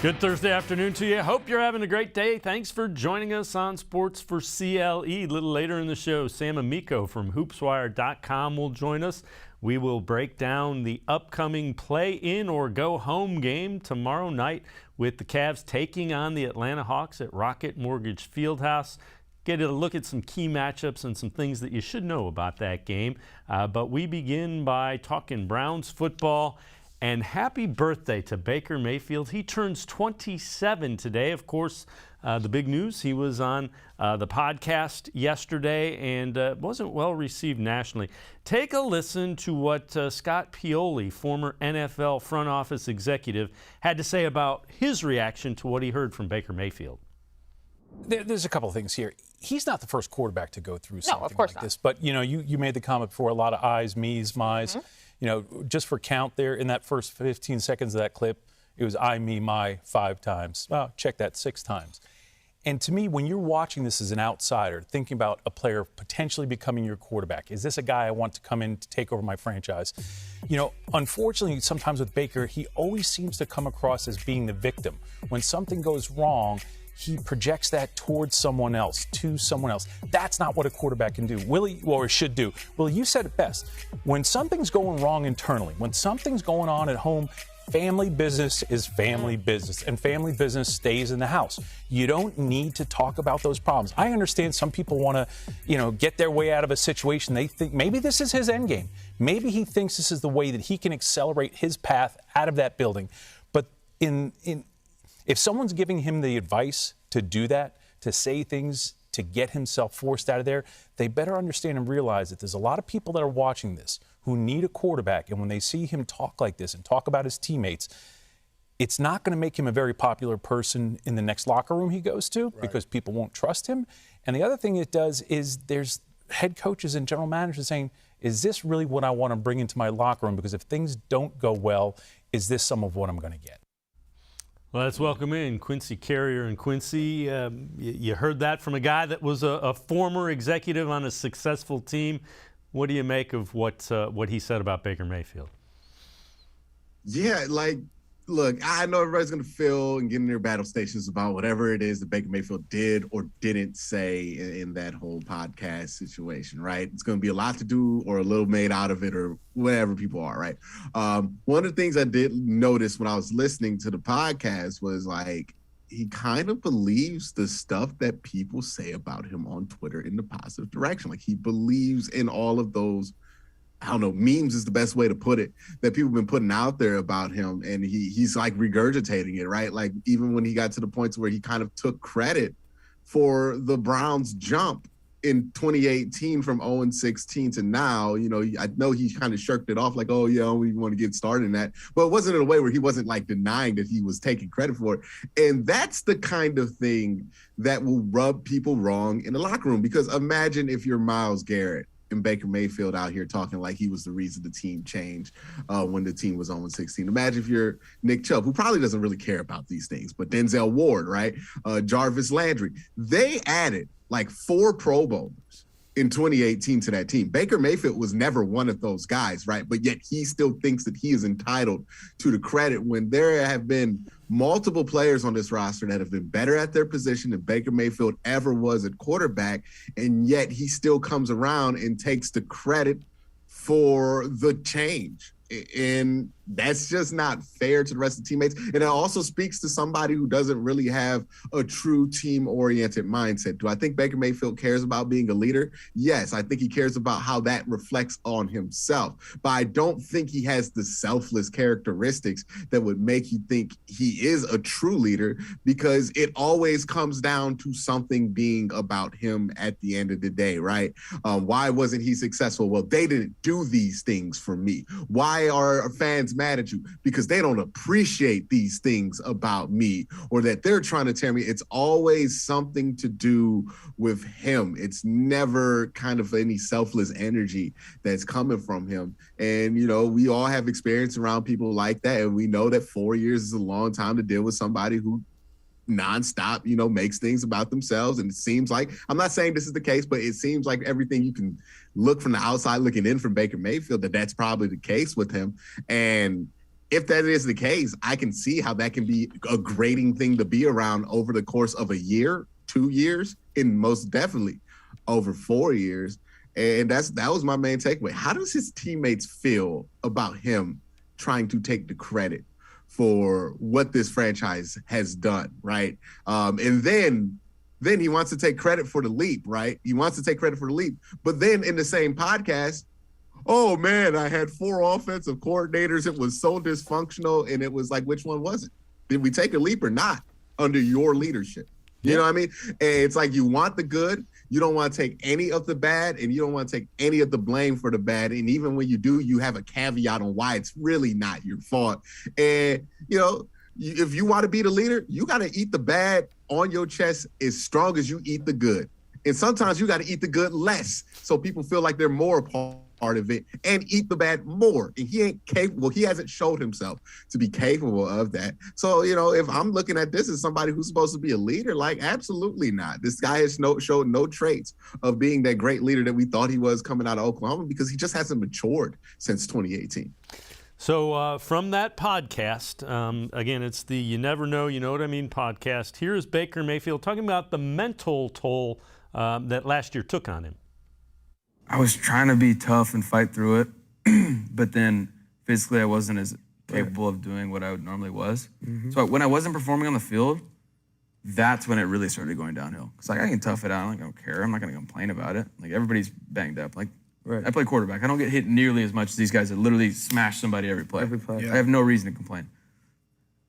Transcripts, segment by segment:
Good Thursday afternoon to you. Hope you're having a great day. Thanks for joining us on Sports4CLE. A little later in the show, Sam Amico from hoopswire.com will join us. We will break down the upcoming play-in or go-home game tomorrow night with the Cavs taking on the Atlanta Hawks at Rocket Mortgage Fieldhouse. Get a look at some key matchups and some things that you should know about that game. But we begin by talking Browns football. And happy birthday to Baker Mayfield. He turns 27 today. Of course, the big news, he was on the podcast yesterday and wasn't well received nationally. Take a listen to what Scott Pioli, former NFL front office executive, had to say about his reaction to what he heard from Baker Mayfield. There's a couple of things here. He's not the first quarterback to go through something of course like not. this. But, you made the comment before, a lot of eyes, me's, my's. Mm-hmm. Just for count there, in that first 15 seconds of that clip, it was I, me, my 5 times. Well, check that 6 times. And to me, when you're watching this as an outsider, thinking about a player potentially becoming your quarterback, is this a guy I want to come in to take over my franchise? Unfortunately, sometimes with Baker, he always seems to come across as being the victim. When something goes wrong, he projects that towards someone else, to someone else. That's not what a quarterback can do, or should do. Well, you said it best. When something's going wrong internally, when something's going on at home, family business is family business, and family business stays in the house. You don't need to talk about those problems. I understand some people want to, get their way out of a situation. They think maybe this is his end game. Maybe he thinks this is the way that he can accelerate his path out of that building. But if someone's giving him the advice to do that, to say things, to get himself forced out of there, they better understand and realize that there's a lot of people that are watching this who need a quarterback. And when they see him talk like this and talk about his teammates, it's not going to make him a very popular person in the next locker room he goes to, right, because people won't trust him. And the other thing it does is there's head coaches and general managers saying, is this really what I want to bring into my locker room? Because if things don't go well, is this some of what I'm going to get? Well, let's welcome in Quincy Carrier. And Quincy, you heard that from a guy that was a former executive on a successful team. What do you make of what he said about Baker Mayfield? Yeah, look, I know everybody's going to feel and get in their battle stations about whatever it is that Baker Mayfield did or didn't say in that whole podcast situation, right? It's going to be a lot to do or a little made out of it or whatever people are, right? One of the things I did notice when I was listening to the podcast was he kind of believes the stuff that people say about him on Twitter in the positive direction. He believes in all of those, I don't know, memes is the best way to put it, that people have been putting out there about him. And he's regurgitating it, right? Even when he got to the points where he kind of took credit for the Browns' jump in 2018 from 0-16 to now. I know he kind of shirked it off oh, yeah, I don't even want to get started in that. But it wasn't in a way where he wasn't denying that he was taking credit for it. And that's the kind of thing that will rub people wrong in the locker room. Because imagine if you're Myles Garrett and Baker Mayfield out here talking like he was the reason the team changed when the team was 0-16. Imagine if you're Nick Chubb, who probably doesn't really care about these things, but Denzel Ward, right? Jarvis Landry. They added 4 Pro Bowlers in 2018 to that team. Baker Mayfield was never one of those guys, right? But yet he still thinks that he is entitled to the credit when there have been multiple players on this roster that have been better at their position than Baker Mayfield ever was at quarterback, and yet he still comes around and takes the credit for the change. And that's just not fair to the rest of the teammates. And it also speaks to somebody who doesn't really have a true team-oriented mindset. Do I think Baker Mayfield cares about being a leader? Yes, I think he cares about how that reflects on himself. But I don't think he has the selfless characteristics that would make you think he is a true leader, because it always comes down to something being about him at the end of the day, right? Why wasn't he successful? Well, they didn't do these things for me. Why are fans mad at you? Because they don't appreciate these things about me, or that they're trying to tear me. It's always something to do with him. It's never kind of any selfless energy that's coming from him. And, we all have experience around people like that. And we know that 4 years is a long time to deal with somebody who nonstop, makes things about themselves. And it seems like, I'm not saying this is the case, but it seems like everything you can look from the outside looking in from Baker Mayfield, that's probably the case with him. And if that is the case, I can see how that can be a grating thing to be around over the course of a year, 2 years, and most definitely over 4 years. And that was my main takeaway. How does his teammates feel about him trying to take the credit for what this franchise has done, right? And then he wants to take credit for the leap, right? He wants to take credit for the leap. But then in the same podcast, oh man, I had 4 offensive coordinators. It was so dysfunctional. And it was like, which one was it? Did we take a leap or not under your leadership? You know what I mean? And it's like, you want the good. You don't want to take any of the bad, and you don't want to take any of the blame for the bad. And even when you do, you have a caveat on why it's really not your fault. And, if you want to be the leader, you got to eat the bad on your chest as strong as you eat the good. And sometimes you got to eat the good less so people feel like they're more part of it, and eat the bad more. And he ain't capable. He hasn't showed himself to be capable of that. So, if I'm looking at this as somebody who's supposed to be a leader, like, absolutely not. This guy has showed no traits of being that great leader that we thought he was coming out of Oklahoma, because he just hasn't matured since 2018. So from that podcast, again, it's the You Never Know, You Know What I Mean podcast. Here is Baker Mayfield talking about the mental toll that last year took on him. I was trying to be tough and fight through it, but then physically I wasn't as capable of doing what I would normally was. Mm-hmm. So when I wasn't performing on the field, that's when it really started going downhill. It's like, I can tough it out. I don't care. I'm not going to complain about it. Like, everybody's banged up. Like, I play quarterback. I don't get hit nearly as much as these guys that literally smash somebody every play. Yeah. I have no reason to complain.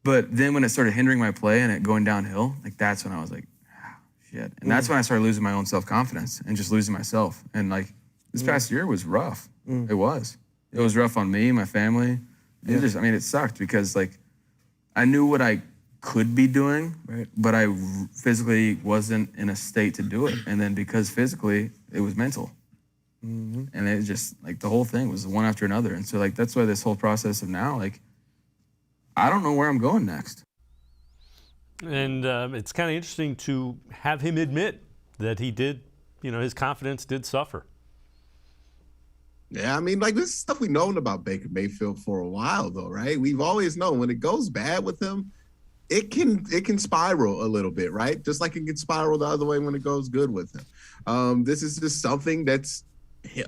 But then when it started hindering my play and it going downhill, like, that's when I was like, shit. And that's when I started losing my own self-confidence and just losing myself. And, like, this past year was rough. It was. It was rough on me, my family. It sucked because, like, I knew what I could be doing, but I physically wasn't in a state to do it. And then because physically, it was mental. And it just, like, the whole thing was one after another. And so, like, that's why this whole process of now, like, I don't know where I'm going next. And it's kind of interesting to have him admit that he did, his confidence did suffer. Yeah, like, this is stuff we've known about Baker Mayfield for a while, though, right? We've always known when it goes bad with him, it can spiral a little bit, right? Just like it can spiral the other way when it goes good with him. This is just something that's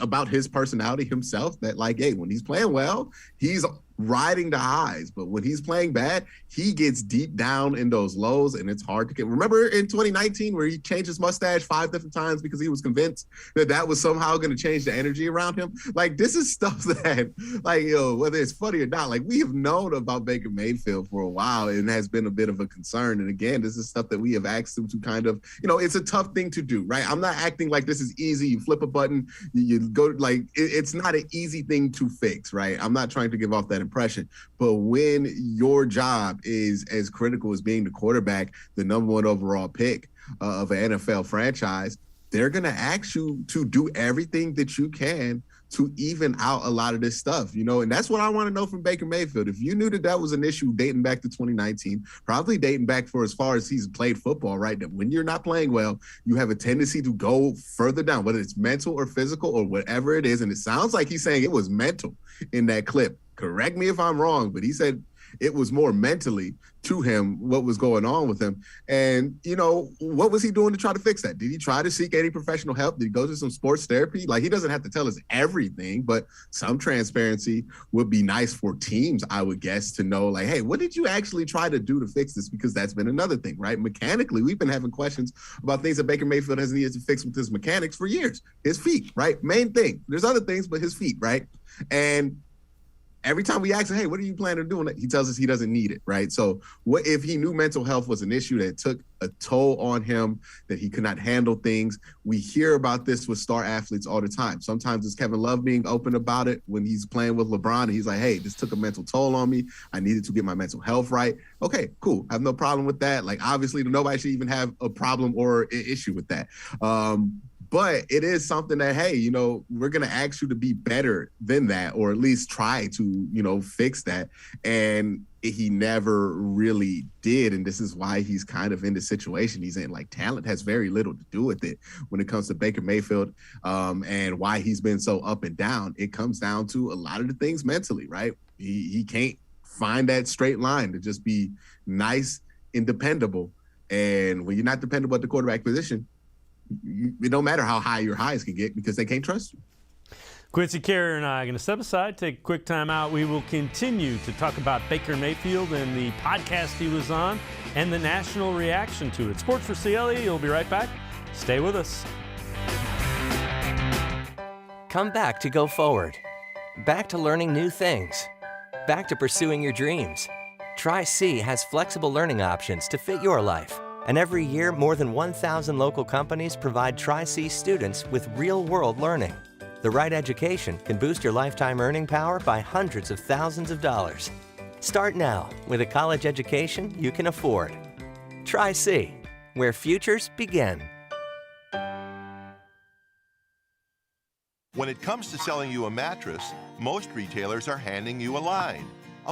about his personality himself, that, like, hey, when he's playing well, he's riding the highs, but when he's playing bad, he gets deep down in those lows, and it's hard to get. Remember in 2019 where he changed his mustache 5 different times because he was convinced that was somehow going to change the energy around him? Like, this is stuff that, like, whether it's funny or not, like, we have known about Baker Mayfield for a while, and has been a bit of a concern. And again, this is stuff that we have asked him to kind of, it's a tough thing to do, right? I'm not acting like this is easy. You flip a button, you go, like, it's not an easy thing to fix, right? I'm not trying to give off that impression, but when your job is as critical as being the quarterback, the number 1 overall pick of an NFL franchise, they're going to ask you to do everything that you can to even out a lot of this stuff, and that's what I want to know from Baker Mayfield. If you knew that was an issue dating back to 2019, probably dating back for as far as he's played football, right? That when you're not playing well, you have a tendency to go further down, whether it's mental or physical or whatever it is. And it sounds like he's saying it was mental in that clip. Correct me if I'm wrong, but he said it was more mentally to him what was going on with him. And, what was he doing to try to fix that? Did he try to seek any professional help? Did he go to some sports therapy? Like, he doesn't have to tell us everything, but some transparency would be nice for teams, I would guess, to know, like, hey, what did you actually try to do to fix this? Because that's been another thing, right? Mechanically, we've been having questions about things that Baker Mayfield has needed to fix with his mechanics for years. His feet, right? Main thing. There's other things, but his feet, right? And every time we ask him, hey, what are you planning on doing? He tells us he doesn't need it, right? So what if he knew mental health was an issue that took a toll on him, that he could not handle things? We hear about this with star athletes all the time. Sometimes it's Kevin Love being open about it when he's playing with LeBron, and he's like, hey, this took a mental toll on me. I needed to get my mental health right. Okay, cool. I have no problem with that. Like, obviously, nobody should even have a problem or an issue with that. But it is something that, hey, we're going to ask you to be better than that, or at least try to, fix that. And he never really did. And this is why he's kind of in the situation he's in. Like, talent has very little to do with it when it comes to Baker Mayfield, and why he's been so up and down. It comes down to a lot of the things mentally, right? He can't find that straight line to just be nice and dependable. And when you're not dependable at the quarterback position, it don't matter how high your highs can get because they can't trust you. Quincy Carrier and I are going to step aside, take a quick time out. We will continue to talk about Baker Mayfield and the podcast he was on and the national reaction to it. Sports4CLE, you'll be right back. Stay with us. Come back to go forward. Back to learning new things. Back to pursuing your dreams. Tri-C has flexible learning options to fit your life. And every year, more than 1,000 local companies provide Tri-C students with real-world learning. The right education can boost your lifetime earning power by hundreds of thousands of dollars. Start now with a college education you can afford. Tri-C, where futures begin. When it comes to selling you a mattress, most retailers are handing you a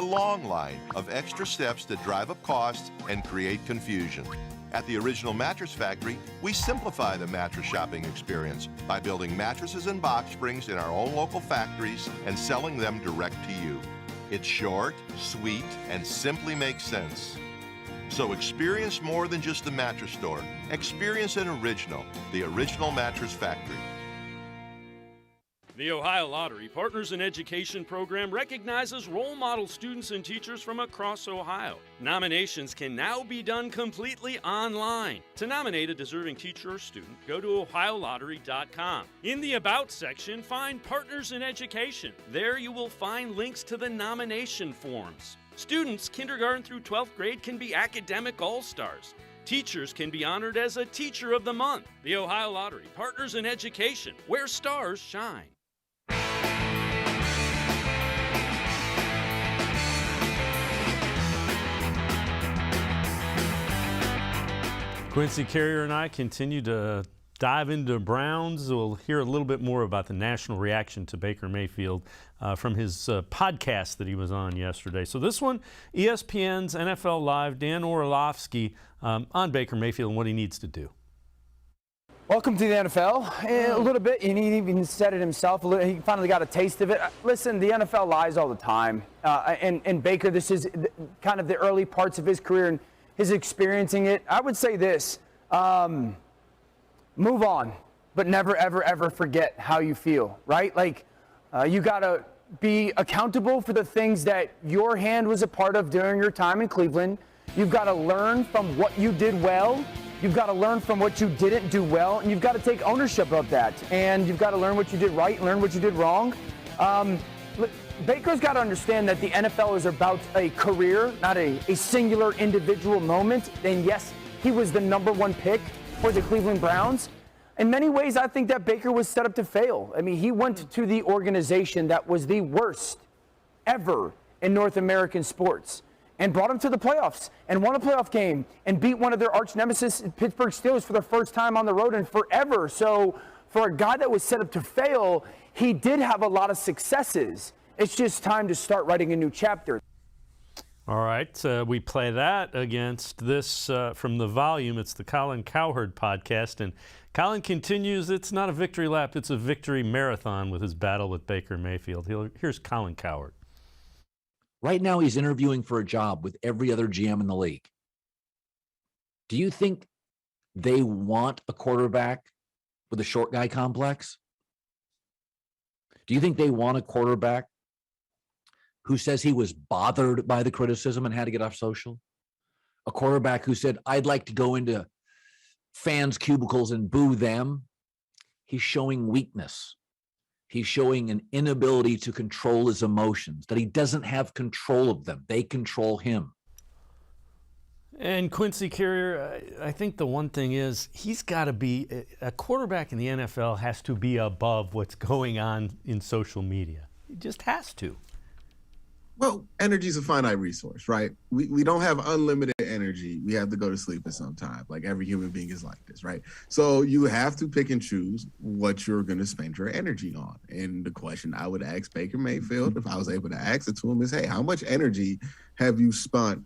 long line of extra steps that drive up costs and create confusion. At the Original Mattress Factory, we simplify the mattress shopping experience by building mattresses and box springs in our own local factories and selling them direct to you. It's short, sweet, and simply makes sense. So experience more than just a mattress store. Experience an original, the Original Mattress Factory. The Ohio Lottery Partners in Education program recognizes role model students and teachers from across Ohio. Nominations can now be done completely online. To nominate a deserving teacher or student, go to OhioLottery.com. In the About section, find Partners in Education. There you will find links to the nomination forms. Students, kindergarten through 12th grade, can be academic all-stars. Teachers can be honored as a Teacher of the Month. The Ohio Lottery Partners in Education, where stars shine. Quincy Carrier and I continue to dive into Browns. We'll hear a little bit more about the national reaction to Baker Mayfield from his podcast that he was on yesterday. So this one, ESPN's NFL Live, Dan Orlovsky on Baker Mayfield and what he needs to do. Welcome to the NFL. A little bit, and he even said it himself. He finally got a taste of it. Listen, the NFL lies all the time. And Baker, this is kind of the early parts of his career and his experiencing it. I would say this, move on, but never, ever, ever forget how you feel, right? Like, you got to be accountable for the things that your hand was a part of during your time in Cleveland. You've got to learn from what you did well. You've got to learn from what you didn't do well, and you've got to take ownership of that. And you've got to learn what you did right and learn what you did wrong. Baker's got to understand that the NFL is about a career, not a singular individual moment. And yes, he was the #1 pick for the Cleveland Browns. In many ways, I think that Baker was set up to fail. I mean, he went to the organization that was the worst ever in North American sports and brought him to the playoffs and won a playoff game and beat one of their arch nemesis, Pittsburgh Steelers, for the first time on the road in forever. So for a guy that was set up to fail, he did have a lot of successes. It's just time to start writing a new chapter. All right, we play that against this from The Volume. It's the Colin Cowherd podcast, and Colin continues, it's not a victory lap, it's a victory marathon with his battle with Baker Mayfield. Here's Colin Cowherd. Right now, he's interviewing for a job with every other GM in the league. Do you think they want a quarterback with a short guy complex? Do you think they want a quarterback who says he was bothered by the criticism and had to get off social? A quarterback who said, I'd like to go into fans' cubicles and boo them? He's showing weakness. He's showing an inability to control his emotions, that he doesn't have control of them. They control him. And Quincy Carrier, I think the one thing is he's got to be, a quarterback in the NFL has to be above what's going on in social media. He just has to. Well, energy is a finite resource, right? We don't have unlimited energy. We have to go to sleep at some time. Like every human being is like this, right? So you have to pick and choose what you're going to spend your energy on. And the question I would ask Baker Mayfield, if I was able to ask it to him, is, hey, how much energy have you spent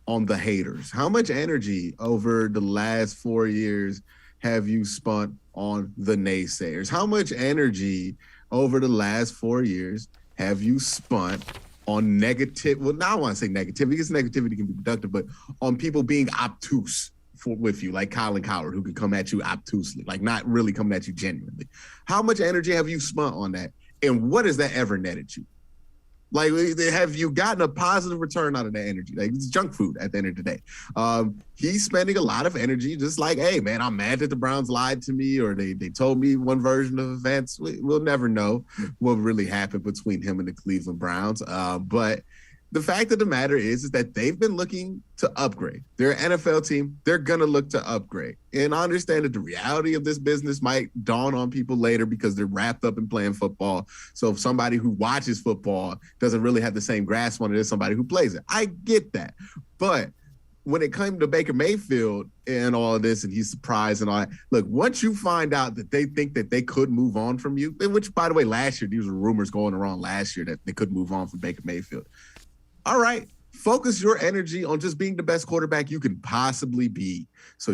on the haters? How much energy over the last 4 years have you spent on the naysayers? How much energy over the last 4 years have you spent on negative. Well, now I want to say negativity because negativity can be productive, but on people being obtuse with you, like Colin Cowherd, who could come at you obtusely, like not really coming at you genuinely. How much energy have you spent on that? And what has that ever netted you? Like, have you gotten a positive return out of that energy? Like, it's junk food at the end of the day. He's spending a lot of energy just like, hey, man, I'm mad that the Browns lied to me or they told me one version of events. We'll never know what really happened between him and the Cleveland Browns. But the fact of the matter is that they've been looking to upgrade. They're an NFL team. They're going to look to upgrade. And I understand that the reality of this business might dawn on people later because they're wrapped up in playing football. So if somebody who watches football doesn't really have the same grasp on it as somebody who plays it, I get that. But when it came to Baker Mayfield and all of this, and he's surprised and all that, look, once you find out that they think that they could move on from you, which, by the way, last year, these were rumors going around last year that they could move on from Baker Mayfield. All right, focus your energy on just being the best quarterback you can possibly be. So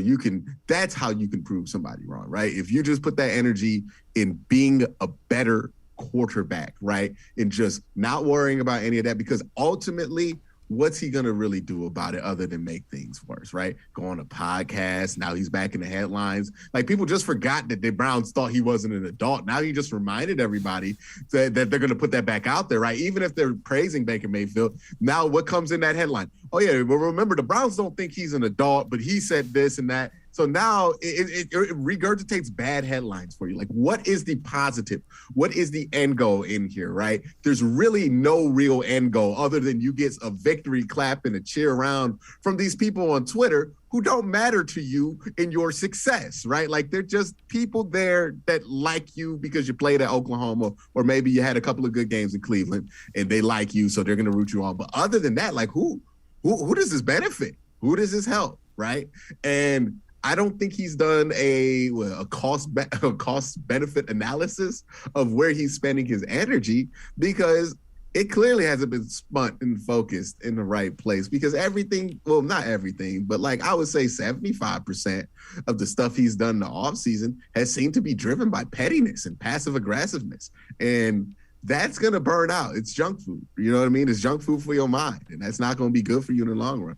that's how you can prove somebody wrong, right? If you just put that energy in being a better quarterback, right? And just not worrying about any of that, because ultimately, what's he going to really do about it other than make things worse, right? Go on a podcast. Now he's back in the headlines. Like, people just forgot that the Browns thought he wasn't an adult. Now he just reminded everybody that they're going to put that back out there, right? Even if they're praising Baker Mayfield, now what comes in that headline? Oh, yeah, well, remember, the Browns don't think he's an adult, but he said this and that. So now it regurgitates bad headlines for you. Like, what is the positive? What is the end goal in here, right? There's really no real end goal other than you get a victory clap and a cheer around from these people on Twitter who don't matter to you in your success, right? Like, they're just people there that like you because you played at Oklahoma, or maybe you had a couple of good games in Cleveland and they like you, so they're going to root you on. But other than that, like, who does this benefit? Who does this help, right? And I don't think he's done a cost benefit analysis of where he's spending his energy, because it clearly hasn't been spent and focused in the right place. Because everything, well, not everything, but like I would say 75% of the stuff he's done in the offseason has seemed to be driven by pettiness and passive aggressiveness. And that's going to burn out. It's junk food. You know what I mean? It's junk food for your mind. And that's not going to be good for you in the long run.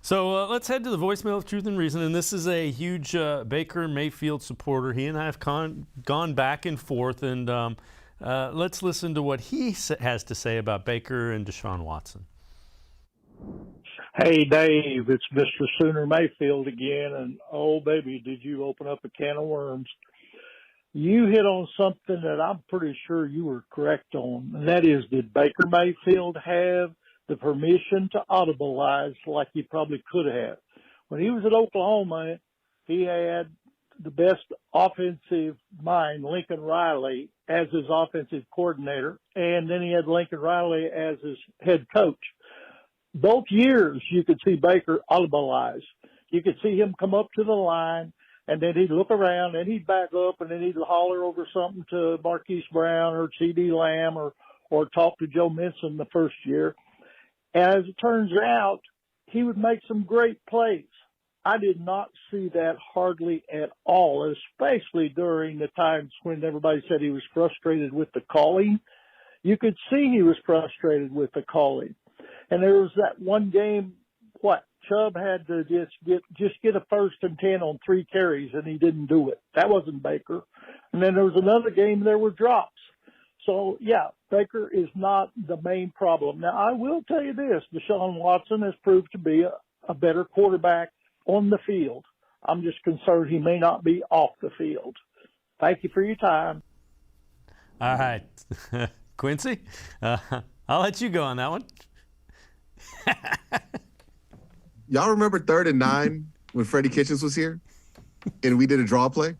So let's head to the voicemail of Truth and Reason. And this is a huge Baker Mayfield supporter. He and I have gone back and forth. And let's listen to what he has to say about Baker and Deshaun Watson. Hey, Dave, it's Mr. Sooner Mayfield again. And, oh, baby, did you open up a can of worms. You hit on something that I'm pretty sure you were correct on, and that is, did Baker Mayfield have the permission to audibilize like he probably could have? When he was at Oklahoma, he had the best offensive mind, Lincoln Riley, as his offensive coordinator, and then he had Lincoln Riley as his head coach. Both years, you could see Baker audibilize. You could see him come up to the line, and then he'd look around, and he'd back up, and then he'd holler over something to Marquise Brown or C.D. Lamb or talk to Joe Mixon the first year. As it turns out, he would make some great plays. I did not see that hardly at all, especially during the times when everybody said he was frustrated with the calling. You could see he was frustrated with the calling. And there was that one game, Chubb had to just get a 1st and 10 on 3 carries, and he didn't do it. That wasn't Baker. And then there was another game, there were drops. So, yeah, Baker is not the main problem. Now, I will tell you this. Deshaun Watson has proved to be a better quarterback on the field. I'm just concerned he may not be off the field. Thank you for your time. All right. Quincy, I'll let you go on that one. Y'all remember 3rd and 9 when Freddie Kitchens was here and we did a draw play?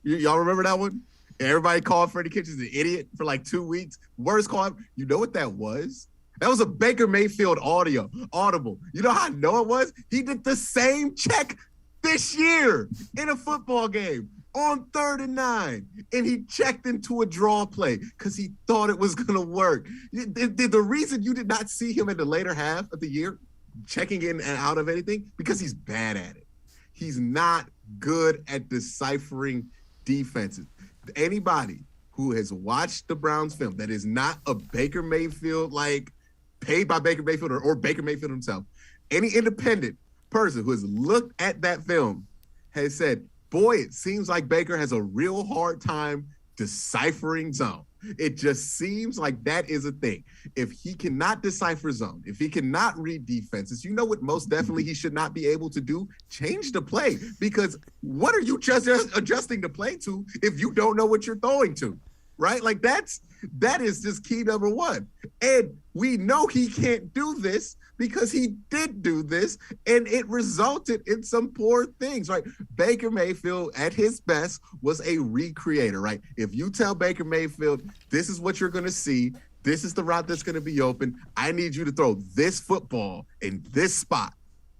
Y'all remember that one? Everybody called Freddie Kitchens an idiot for like 2 weeks. Worst call ever. You know what that was? That was a Baker Mayfield audible. You know how I know it was? He did the same check this year in a football game on 3rd and 9. And he checked into a draw play because he thought it was going to work. The reason you did not see him in the later half of the year checking in and out of anything, because he's bad at it. He's not good at deciphering defenses. Anybody who has watched the Browns film that is not a Baker Mayfield, like paid by Baker Mayfield or Baker Mayfield himself, any independent person who has looked at that film has said, boy, it seems like Baker has a real hard time deciphering zone. It just seems like that is a thing. If he cannot decipher zone, if he cannot read defenses, you know what most definitely he should not be able to do? Change the play. Because what are you just adjusting the play to if you don't know what you're throwing to? Right? Like that is just key number one. And we know he can't do this because he did do this and it resulted in some poor things, right? Baker Mayfield at his best was a recreator, right? If you tell Baker Mayfield, this is what you're going to see, this is the route that's going to be open, I need you to throw this football in this spot.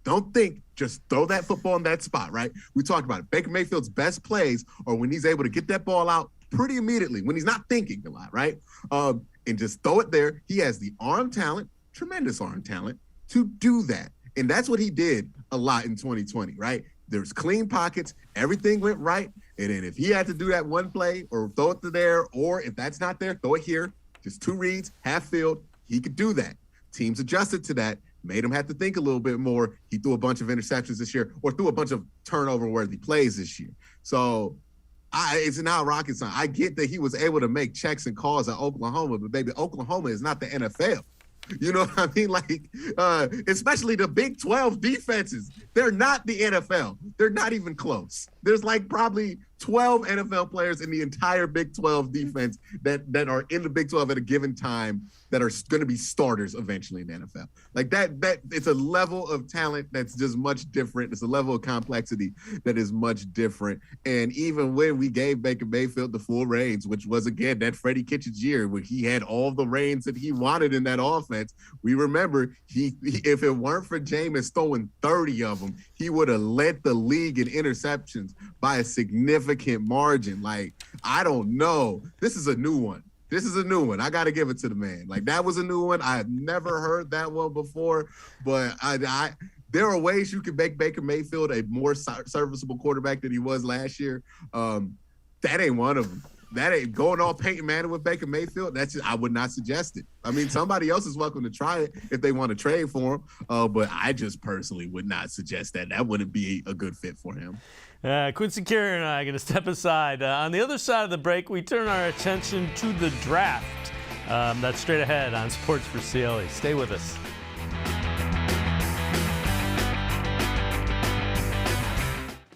Don't think, just throw that football in that spot, right? We talked about it. Baker Mayfield's best plays are when he's able to get that ball out pretty immediately, when he's not thinking a lot, right? And just throw it there. He has the arm talent, tremendous arm talent, to do that. And that's what he did a lot in 2020, right? There's clean pockets, everything went right. And then if he had to do that one play or throw it to there, or if that's not there, throw it here, just 2 reads, half field, he could do that. Teams adjusted to that, made him have to think a little bit more. He threw a bunch of interceptions this year or threw a bunch of turnover-worthy plays this year. So it's not rocket science. I get that he was able to make checks and calls at Oklahoma, but baby, Oklahoma is not the NFL. You know what I mean? Like, especially the Big 12 defenses. They're not the NFL. They're not even close. There's like probably 12 NFL players in the entire Big 12 defense that are in the Big 12 at a given time that are going to be starters eventually in the NFL. Like that it's a level of talent that's just much different. It's a level of complexity that is much different. And even when we gave Baker Mayfield the full reins, which was, again, that Freddie Kitchens year where he had all the reins that he wanted in that offense, we remember if it weren't for Jameis throwing 30 of them, he would have led the league in interceptions by a significant margin. Like, I don't know. This is a new one. I got to give it to the man. Like, that was a new one. I have never heard that one before, but there are ways you can make Baker Mayfield a more serviceable quarterback than he was last year. That ain't one of them. That ain't going all Peyton Manning with Baker Mayfield. I would not suggest it. I mean, somebody else is welcome to try it if they want to trade for him. But I just personally would not suggest that. That wouldn't be a good fit for him. Quincy Carrier and I are going to step aside. On the other side of the break, we turn our attention to the draft. That's straight ahead on Sports4CLE. Stay with us.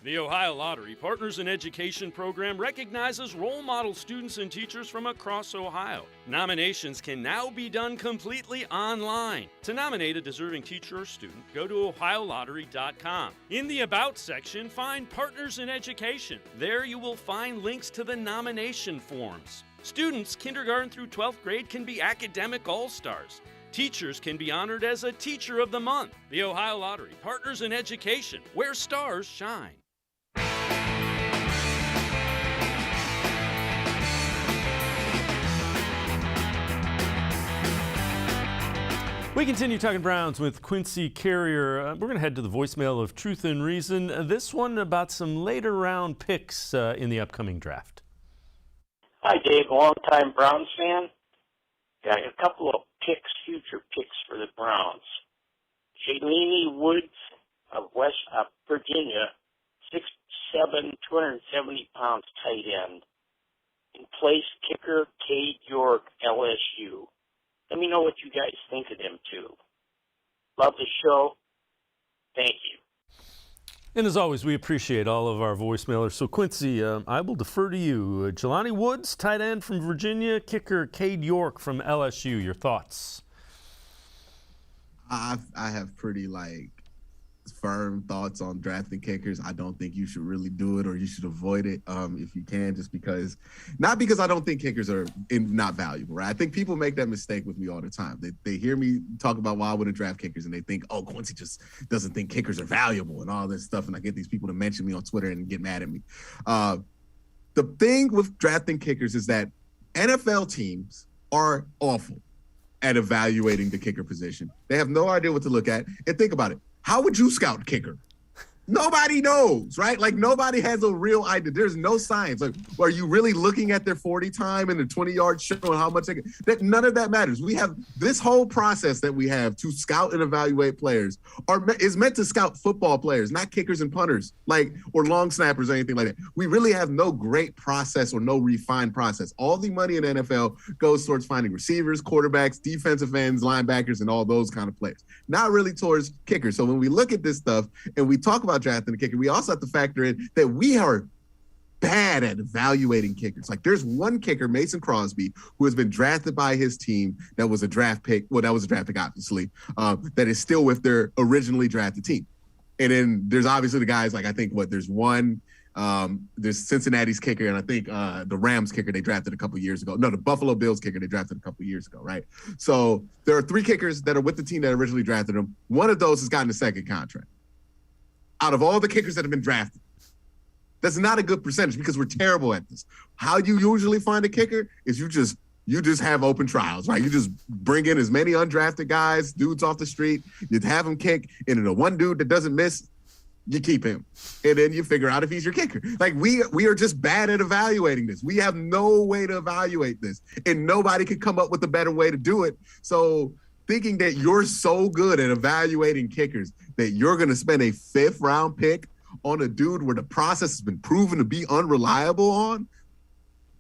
The Ohio Lottery Partners in Education program recognizes role model students and teachers from across Ohio. Nominations can now be done completely online. To nominate a deserving teacher or student, go to ohiolottery.com. In the About section, find Partners in Education. There you will find links to the nomination forms. Students kindergarten through 12th grade can be academic all-stars. Teachers can be honored as a Teacher of the Month. The Ohio Lottery Partners in Education, where stars shine. We continue talking Browns with Quincy Carrier. We're going to head to the voicemail of Truth and Reason. This one about some later round picks in the upcoming draft. Hi, Dave, longtime Browns fan. Got a couple of future picks for the Browns. Jalini Woods of West Virginia, 6'7", 270 pounds tight end. In place, kicker Cade York, LSU. Let me know what you guys think of them, too. Love the show. Thank you. And as always, we appreciate all of our voicemailers. So, Quincy, I will defer to you. Jelani Woods, tight end from Virginia, kicker Cade York from LSU. Your thoughts? I have pretty, firm thoughts on drafting kickers. I don't think you should really do it, or you should avoid it if you can, just because, not because I don't think kickers are not valuable, right? I think people make that mistake with me all the time. They hear me talk about why I wouldn't draft kickers, and they think, oh, Quincy just doesn't think kickers are valuable and all this stuff, and I get these people to mention me on Twitter and get mad at me. The thing with drafting kickers is that NFL teams are awful at evaluating the kicker position. They have no idea what to look at. And think about it. How would you scout kicker? Nobody knows, right? Like, nobody has a real idea. There's no science. Like, are you really looking at their 40 time and the 20-yard show and how much they can? None of that matters. We have this whole process that we have to scout and evaluate players is meant to scout football players, not kickers and punters, like, or long snappers or anything like that. We really have no great process or no refined process. All the money in the NFL goes towards finding receivers, quarterbacks, defensive ends, linebackers, and all those kind of players. Not really towards kickers. So when we look at this stuff and we talk about drafting the kicker, we also have to factor in that we are bad at evaluating kickers. Like, there's one kicker, Mason Crosby, who has been drafted by his team that was a draft pick. Well, that was a draft pick, obviously, that is still with their originally drafted team. And then there's obviously the guys, like, I think there's Cincinnati's kicker, and I think the Rams kicker they drafted a couple years ago. No, the Buffalo Bills kicker they drafted a couple years ago, right? So there are 3 kickers that are with the team that originally drafted them. One of those has gotten a second contract. Out of all the kickers that have been drafted, that's not a good percentage because we're terrible at this. How you usually find a kicker is you just have open trials, right? You just bring in as many undrafted guys, dudes off the street, you have them kick, and then the one dude that doesn't miss, you keep him. And then you figure out if he's your kicker. Like, we are just bad at evaluating this. We have no way to evaluate this, and nobody can come up with a better way to do it. So thinking that you're so good at evaluating kickers that you're going to spend a 5th round pick on a dude where the process has been proven to be unreliable on,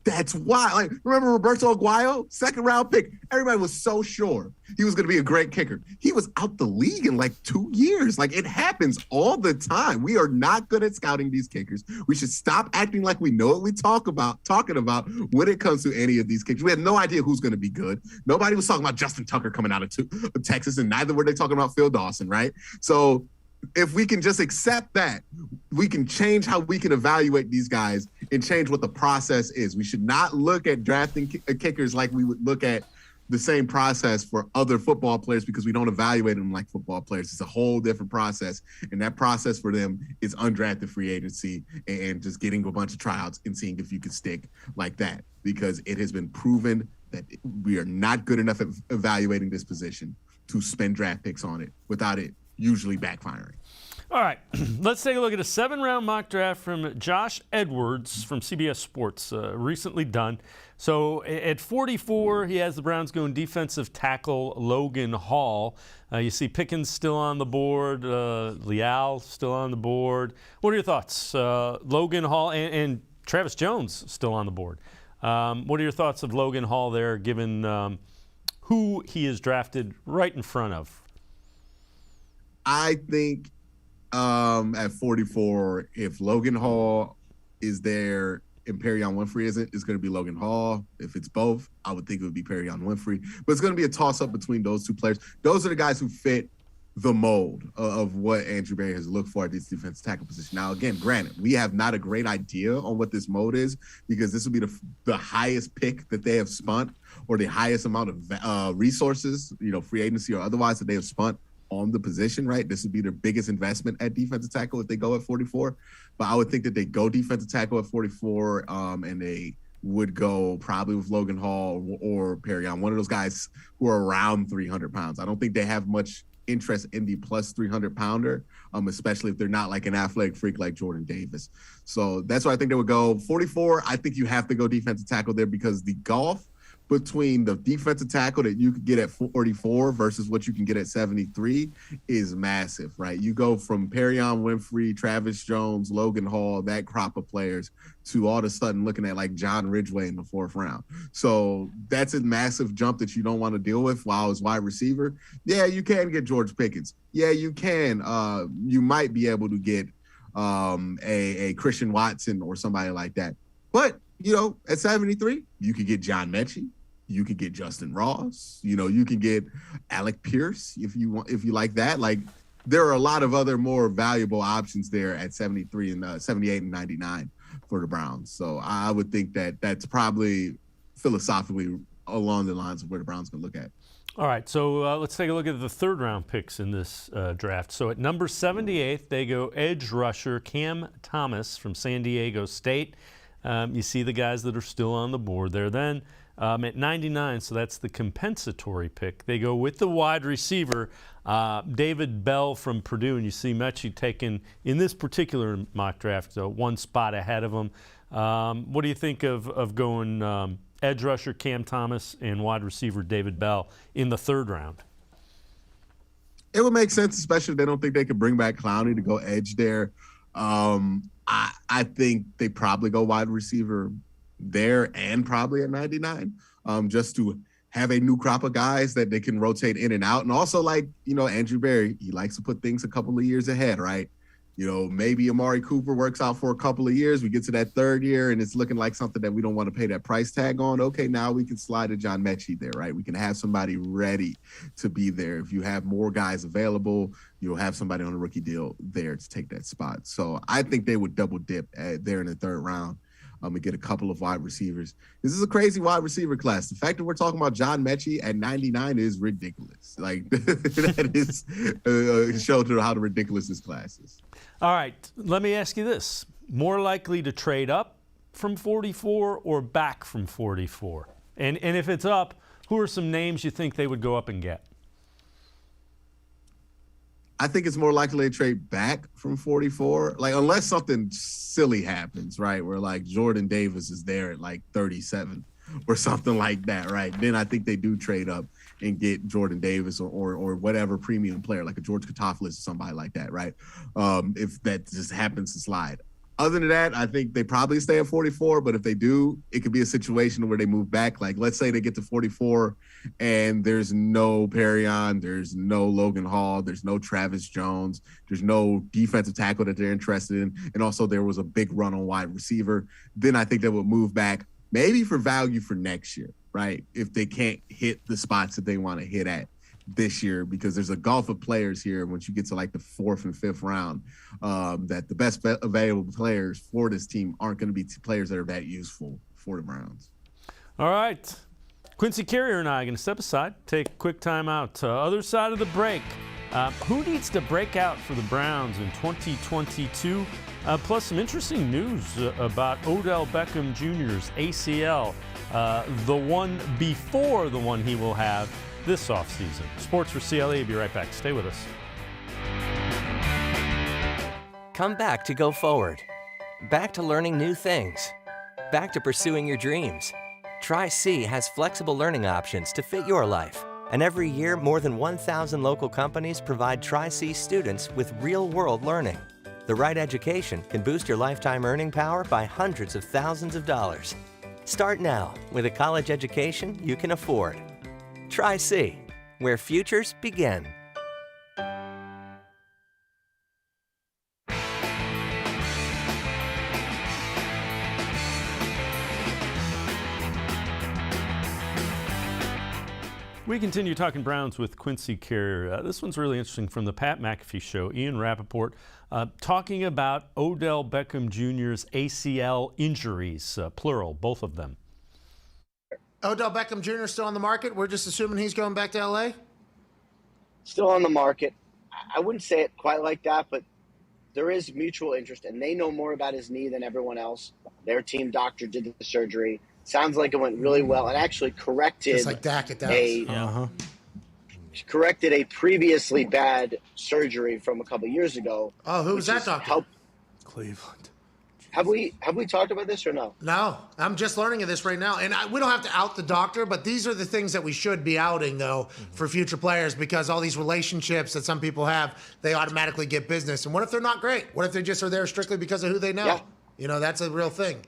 that's why. Like, remember Roberto Aguayo, 2nd round pick? Everybody was so sure he was going to be a great kicker. He was out the league in like 2 years. Like, it happens all the time. We are not good at scouting these kickers. We should stop acting like we know what we talking about when it comes to any of these kickers. We had no idea who's going to be good. Nobody was talking about Justin Tucker coming out of Texas, and neither were they talking about Phil Dawson, right? So if we can just accept that, we can change how we can evaluate these guys and change what the process is. We should not look at drafting kickers like we would look at the same process for other football players because we don't evaluate them like football players. It's a whole different process. And that process for them is undrafted free agency and just getting a bunch of tryouts and seeing if you can stick like that, because it has been proven that we are not good enough at evaluating this position to spend draft picks on it without it usually backfiring. All right, let's take a look at a 7-round mock draft from Josh Edwards from CBS Sports, recently done. So at 44, he has the Browns going defensive tackle Logan Hall. You see Pickens still on the board, Leal still on the board. What are your thoughts? Logan Hall and Travis Jones still on the board. What are your thoughts of Logan Hall there, given who he is drafted right in front of? I think at 44, if Logan Hall is there and Perion Winfrey isn't, it's going to be Logan Hall. If it's both, I would think it would be Perion Winfrey. But it's going to be a toss-up between those 2 players. Those are the guys who fit the mold of what Andrew Berry has looked for at this defensive tackle position. Now, again, granted, we have not a great idea on what this mold is because this will be the highest pick that they have spent or the highest amount of resources, free agency or otherwise, that they have spent on the position, right? This would be their biggest investment at defensive tackle if they go at 44. But I would think that they go defensive tackle at 44, and they would go probably with Logan Hall or Perion, one of those guys who are around 300 pounds. I don't think they have much interest in the plus 300-pounder, especially if they're not like an athletic freak like Jordan Davis. So that's why I think they would go. 44, I think you have to go defensive tackle there because the gulf between the defensive tackle that you could get at 44 versus what you can get at 73 is massive, right? You go from Perion Winfrey, Travis Jones, Logan Hall, that crop of players, to all of a sudden looking at like John Ridgeway in the 4th round. So that's a massive jump that you don't want to deal with while as wide receiver. Yeah, you can get George Pickens. Yeah, you can. You might be able to get a Christian Watson or somebody like that. But, at 73, you could get John Mechie. You could get Justin Ross. You can get Alec Pierce if you like that. Like, there are a lot of other more valuable options there at 73 and 78 and 99 for the Browns. So I would think that that's probably philosophically along the lines of where the Browns can look at. All right, so let's take a look at the 3rd-round picks in this draft. So at number 78, they go edge rusher Cam Thomas from San Diego State. You see the guys that are still on the board there. Then At 99, so that's the compensatory pick, they go with the wide receiver, David Bell from Purdue. And you see Mechie taken, in this particular mock draft, one spot ahead of him. What do you think of going edge rusher Cam Thomas and wide receiver David Bell in the 3rd round? It would make sense, especially if they don't think they could bring back Clowney to go edge there. I think they probably go wide receiver there and probably at 99, just to have a new crop of guys that they can rotate in and out. And also, like, Andrew Berry, he likes to put things a couple of years ahead, right? Maybe Amari Cooper works out for a couple of years. We get to that 3rd year and it's looking like something that we don't want to pay that price tag on. Okay, now we can slide to John Mechie there, right? We can have somebody ready to be there. If you have more guys available, you'll have somebody on a rookie deal there to take that spot. So I think they would double dip there in the 3rd round. And get a couple of wide receivers. This is a crazy wide receiver class. The fact that we're talking about John Mechie at 99 is ridiculous. Like, that is a show to how ridiculous this class is. All right, let me ask you this. More likely to trade up from 44 or back from 44? And if it's up, who are some names you think they would go up and get? I think it's more likely to trade back from 44, like, unless something silly happens, right? Where like Jordan Davis is there at like 37 or something like that, right? Then I think they do trade up and get Jordan Davis or whatever premium player, like a George Katopoulos or somebody like that, right? If that just happens to slide. Other than that, I think they probably stay at 44, but if they do, it could be a situation where they move back. Like, let's say they get to 44 and there's no Perrion, there's no Logan Hall, there's no Travis Jones, there's no defensive tackle that they're interested in, and also there was a big run on wide receiver. Then I think they would move back, maybe for value for next year, right? If they can't hit the spots that they want to hit at this year, because there's a gulf of players here once you get to like the 4th and 5th round, that the best available players for this team aren't going to be players that are that useful for the Browns. All right. Quincy Carrier and I are going to step aside, take a quick time out. Other side of the break, who needs to break out for the Browns in 2022? Plus some interesting news about Odell Beckham Jr.'s ACL, the one before the one he will have this offseason. Sports4CLE, be right back. Stay with us. Come back to go forward. Back to learning new things. Back to pursuing your dreams. Tri-C has flexible learning options to fit your life. And every year, more than 1,000 local companies provide Tri-C students with real-world learning. The right education can boost your lifetime earning power by hundreds of thousands of dollars. Start now with a college education you can afford. Tri-C, where futures begin. We continue talking Browns with Quincy Carrier. This one's really interesting from the Pat McAfee Show. Ian Rappaport talking about Odell Beckham Jr.'s ACL injuries, plural, both of them. Odell Beckham Jr. still on the market? We're just assuming he's going back to L.A.? Still on the market. I wouldn't say it quite like that, but there is mutual interest, and they know more about his knee than everyone else. Their team doctor did the surgery. Sounds like it went really well and actually corrected Just like Dak at Dallas. Corrected a previously bad surgery from a couple of years ago. Oh, who was that doctor? Cleveland. Have we talked about this or no? No, I'm just learning of this right now. And we don't have to out the doctor, but these are the things that we should be outing, though, for future players, because all these relationships that some people have, they automatically get business. And what if they're not great? What if they just are there strictly because of who they know? Yeah. You know, that's a real thing.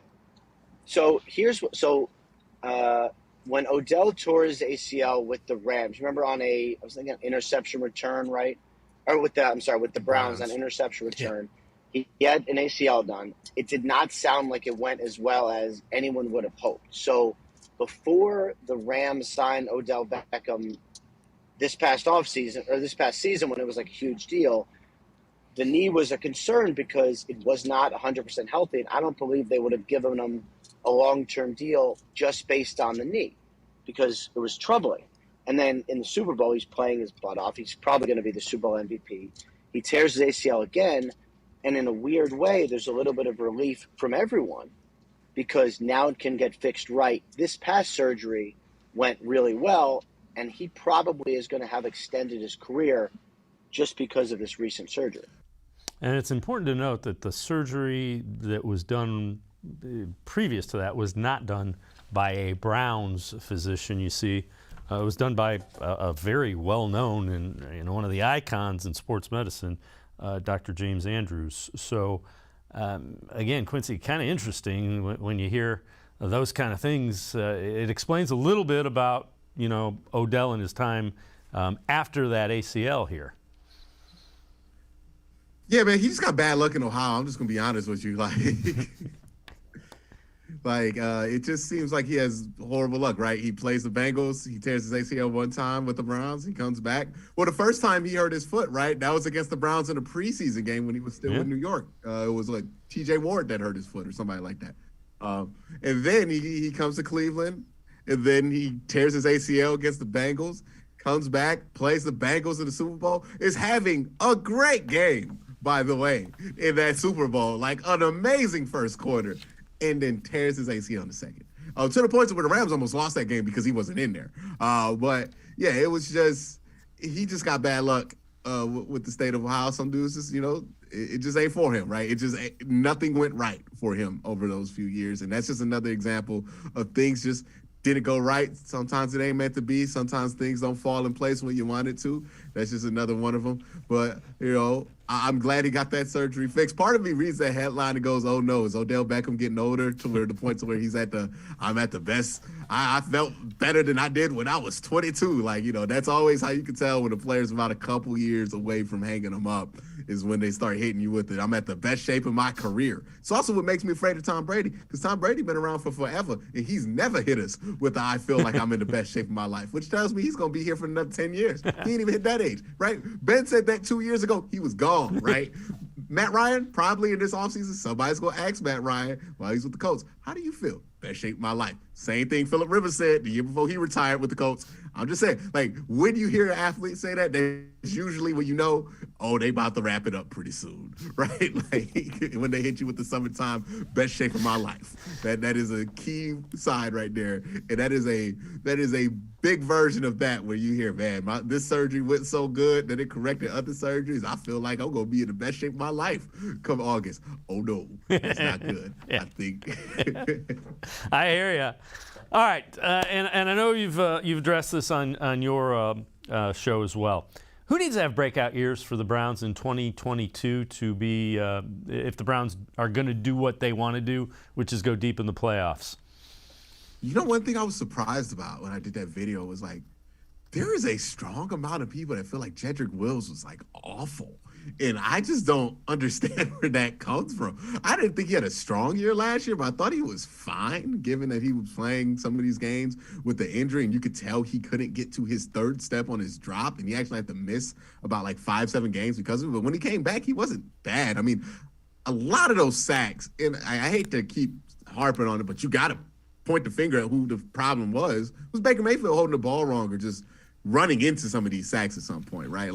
So when Odell tore his ACL with the Rams, remember on I was thinking interception return, right? Or with the Browns on interception return. Yeah. He had an ACL done. It did not sound like it went as well as anyone would have hoped. So before the Rams signed Odell Beckham this past season when it was like a huge deal, the knee was a concern because it was not 100% healthy. And I don't believe they would have given him a long-term deal just based on the knee because it was troubling. And then in the Super Bowl, he's playing his butt off. He's probably going to be the Super Bowl MVP. He tears his ACL again. And in a weird way, there's a little bit of relief from everyone because now it can get fixed right. This past surgery went really well, and he probably is going to have extended his career just because of this recent surgery. And it's important to note that the surgery that was done previous to that was not done by a Browns physician. You see, it was done by a very well-known and one of the icons in sports medicine, Dr. James Andrews. So again, Quincy, kind of interesting when you hear those kind of things. It explains a little bit about Odell and his time after that ACL here. Yeah, man, he just got bad luck in Ohio. I'm just gonna be honest with you, it just seems like he has horrible luck, right? He plays the Bengals, he tears his ACL one time with the Browns, he comes back. Well, the first time he hurt his foot, right? That was against the Browns in a preseason game when he was still in New York. It was like T.J. Ward that hurt his foot or somebody like that. And then he comes to Cleveland, and then he tears his ACL against the Bengals, comes back, plays the Bengals in the Super Bowl, is having a great game, by the way, in that Super Bowl, like an amazing first quarter, and then tears his ACL in the second. To the point where the Rams almost lost that game because he wasn't in there. But yeah, it was just, he just got bad luck with the state of Ohio. Some dudes just, it just ain't for him, right? It just, nothing went right for him over those few years. And that's just another example of things just didn't go right. Sometimes it ain't meant to be. Sometimes things don't fall in place when you want it to. That's just another one of them. But, I'm glad he got that surgery fixed. Part of me reads that headline and goes, oh no, is Odell Beckham getting older to where the point to where he's I'm at the best. I felt better than I did when I was 22. That's always how you can tell when a player's about a couple years away from hanging them up is when they start hitting you with it. I'm at the best shape of my career. It's also what makes me afraid of Tom Brady, because Tom Brady been around for forever, and he's never hit us with the I feel like I'm in the best shape of my life, which tells me he's going to be here for another 10 years. He ain't even hit that age, right? Ben said that 2 years ago. He was gone, right? Matt Ryan, probably in this offseason, somebody's going to ask Matt Ryan while he's with the Colts, how do you feel? Best shape of my life. Same thing Phillip Rivers said the year before he retired with the Colts. I'm just saying, when you hear an athlete say that, that's usually when they about to wrap it up pretty soon, right? When they hit you with the summertime, best shape of my life. That is a key side right there, and that is a big version of that where you hear, man, this surgery went so good that it corrected other surgeries. I feel like I'm gonna be in the best shape of my life come August. Oh no, that's not good. I think. I hear you. All right, and I know you've addressed this on your show as well. Who needs to have breakout years for the Browns in 2022 to be, if the Browns are going to do what they want to do, which is go deep in the playoffs? One thing I was surprised about when I did that video was there is a strong amount of people that feel like Jedrick Wills was awful. And I just don't understand where that comes from. I didn't think he had a strong year last year, but I thought he was fine, given that he was playing some of these games with the injury, and you could tell he couldn't get to his third step on his drop, and he actually had to miss about 5-7 games because of it. But when he came back, he wasn't bad. I mean, a lot of those sacks, and I hate to keep harping on it, but you got to point the finger at who the problem was Baker Mayfield holding the ball wrong or just running into some of these sacks at some point, right?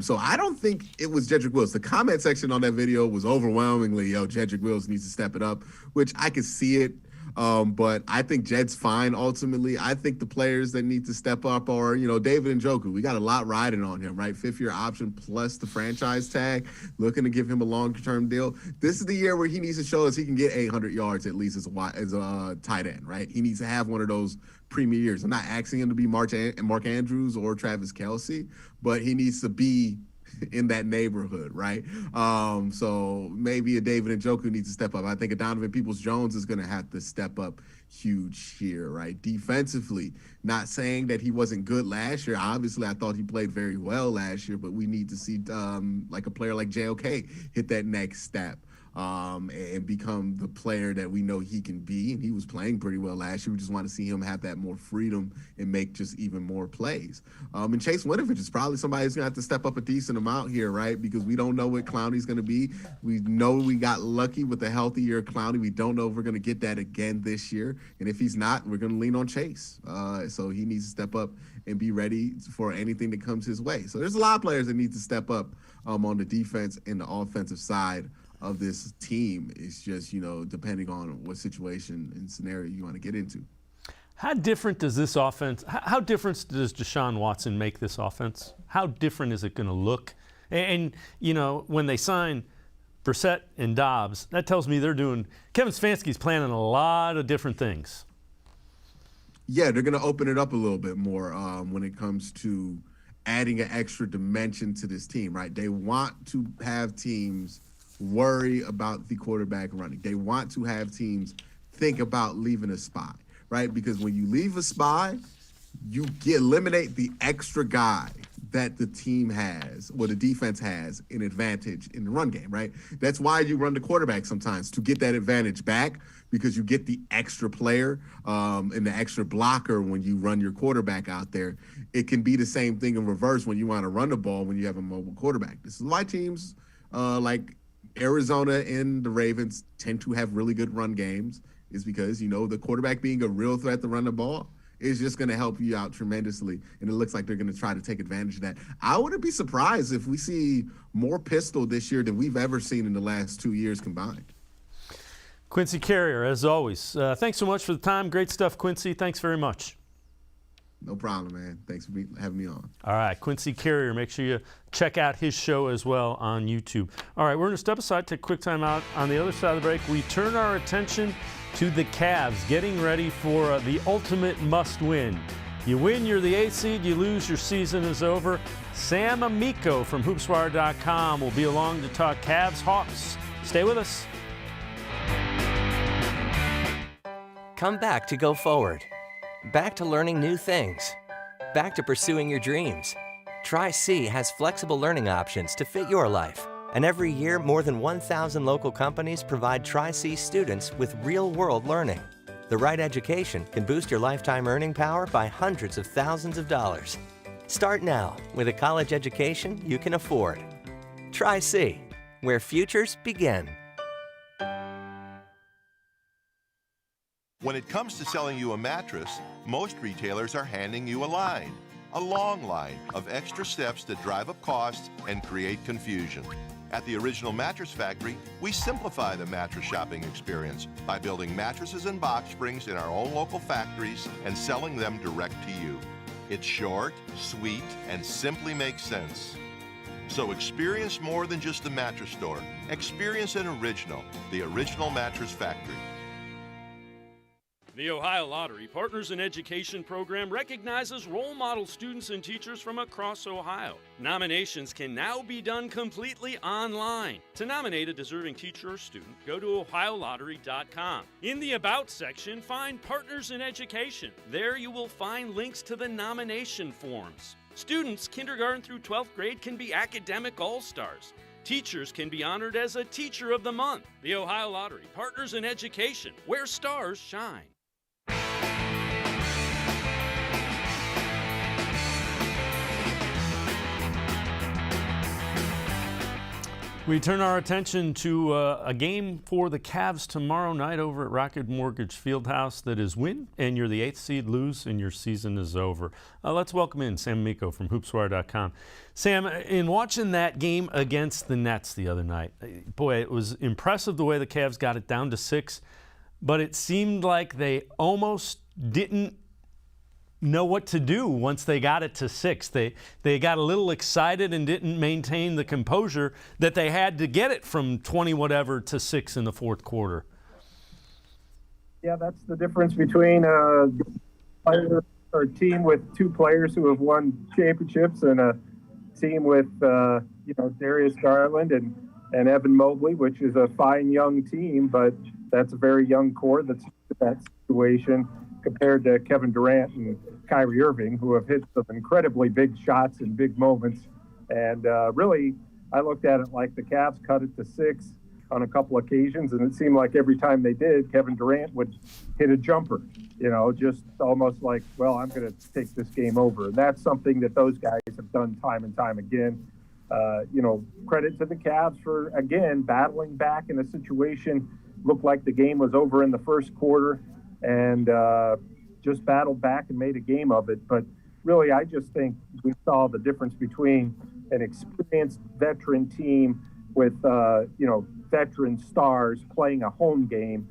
So I don't think it was Jedrick Wills. The comment section on that video was overwhelmingly, Jedrick Wills needs to step it up, which I could see it. But I think Jed's fine ultimately. I think the players that need to step up are, David Njoku. We got a lot riding on him, right? 5th-year option plus the franchise tag, looking to give him a long-term deal. This is the year where he needs to show us he can get 800 yards at least as a tight end, right? He needs to have one of those premier years. I'm not asking him to be Mark Andrews or Travis Kelce, but he needs to be in that neighborhood, right? So maybe a David Njoku needs to step up. I think a Donovan Peoples-Jones is going to have to step up huge here, right? Defensively, not saying that he wasn't good last year. Obviously, I thought he played very well last year, but we need to see a player like JOK hit that next step. And become the player that we know he can be. And he was playing pretty well last year. We just want to see him have that more freedom and make just even more plays. And Chase Winovich is probably somebody who's going to have to step up a decent amount here, right? Because we don't know what Clowney's going to be. We know we got lucky with a healthier Clowney. We don't know if we're going to get that again this year. And if he's not, we're going to lean on Chase. So he needs to step up and be ready for anything that comes his way. So there's a lot of players that need to step up on the defense and the offensive side of this team. It's just, depending on what situation and scenario you want to get into. How different does this offense, how different does Deshaun Watson make this offense? How different is it going to look? And, when they sign Brissett and Dobbs, that tells me Kevin Stefanski's planning a lot of different things. Yeah, they're going to open it up a little bit more when it comes to adding an extra dimension to this team, right? They want to have teams worry about the quarterback running. They want to have teams think about leaving a spy, right? Because when you leave a spy, you eliminate the extra guy that the team has or the defense has an advantage in the run game, right? That's why you run the quarterback sometimes, to get that advantage back, because you get the extra player and the extra blocker when you run your quarterback out there. It can be the same thing in reverse when you want to run the ball when you have a mobile quarterback. This is why teams like Arizona and the Ravens tend to have really good run games, is because, the quarterback being a real threat to run the ball is just going to help you out tremendously, and it looks like they're going to try to take advantage of that. I wouldn't be surprised if we see more pistol this year than we've ever seen in the last 2 years combined. Quincy Carrier, as always, thanks so much for the time. Great stuff, Quincy. Thanks very much. No problem, man. Thanks for having me on. All right, Quincy Carrier. Make sure you check out his show as well on YouTube. All right, we're going to step aside, take a quick time out. On the other side of the break, we turn our attention to the Cavs, getting ready for the ultimate must-win. You win, you're the 8th seed. You lose, your season is over. Sam Amico from hoopswire.com will be along to talk Cavs Hawks. Stay with us. Come back to Go Forward. Back to learning new things. Back to pursuing your dreams. Tri-C has flexible learning options to fit your life. And every year, more than 1,000 local companies provide Tri-C students with real-world learning. The right education can boost your lifetime earning power by hundreds of thousands of dollars. Start now with a college education you can afford. Tri-C, where futures begin. When it comes to selling you a mattress, most retailers are handing you a long line of extra steps that drive up costs and create confusion. At the Original Mattress Factory, we simplify the mattress shopping experience by building mattresses and box springs in our own local factories and selling them direct to you. It's short, sweet, and simply makes sense. So experience more than just the mattress store. Experience an original, the Original Mattress Factory. The Ohio Lottery Partners in Education program recognizes role model students and teachers from across Ohio. Nominations can now be done completely online. To nominate a deserving teacher or student, go to ohiolottery.com. In the About section, find Partners in Education. There you will find links to the nomination forms. Students kindergarten through 12th grade can be academic all-stars. Teachers can be honored as a Teacher of the Month. The Ohio Lottery Partners in Education, where stars shine. We turn our attention to a game for the Cavs tomorrow night over at Rocket Mortgage Fieldhouse that is win, and you're the 8th seed, lose, and your season is over. Let's welcome in Sam Amico from hoopswire.com. Sam, in watching that game against the Nets the other night, boy, it was impressive the way the Cavs got it down to 6, but it seemed like they almost didn't know what to do once they got it to 6. They got a little excited and didn't maintain the composure that they had to get it from 20-whatever to 6 in the fourth quarter. Yeah, that's the difference between a team with two players who have won championships and a team with Darius Garland and Evan Mobley, which is a fine young team, but that's a very young core that's in that situation compared to Kevin Durant and Kyrie Irving, who have hit some incredibly big shots in big moments. And really, I looked at it like the Cavs cut it to 6 on a couple occasions, and it seemed like every time they did, Kevin Durant would hit a jumper, just almost like, well, I'm going to take this game over. And that's something that those guys have done time and time again. Credit to the Cavs for, again, battling back in a situation, looked like the game was over in the first quarter, and just battled back and made a game of it. But really, I just think we saw the difference between an experienced veteran team veteran stars playing a home game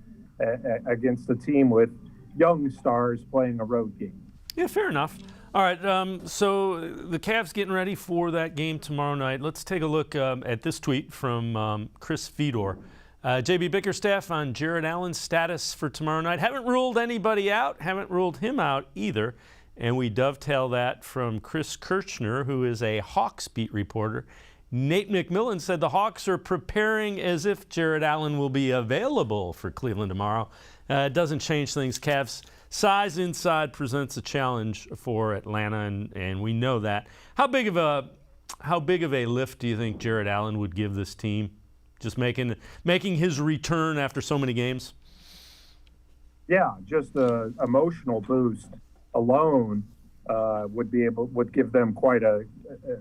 against a team with young stars playing a road game. Yeah, fair enough. All right, so the Cavs getting ready for that game tomorrow night. Let's take a look at this tweet from Chris Fedor. JB Bickerstaff on Jared Allen's status for tomorrow night. Haven't ruled anybody out, haven't ruled him out either. And we dovetail that from Chris Kirchner, who is a Hawks beat reporter. Nate McMillan said the Hawks are preparing as if Jared Allen will be available for Cleveland tomorrow. It doesn't change things. Cavs' size inside presents a challenge for Atlanta, and we know that. How big of a lift do you think Jared Allen would give this team, just making his return after so many games? Yeah, just an emotional boost alone would give them quite at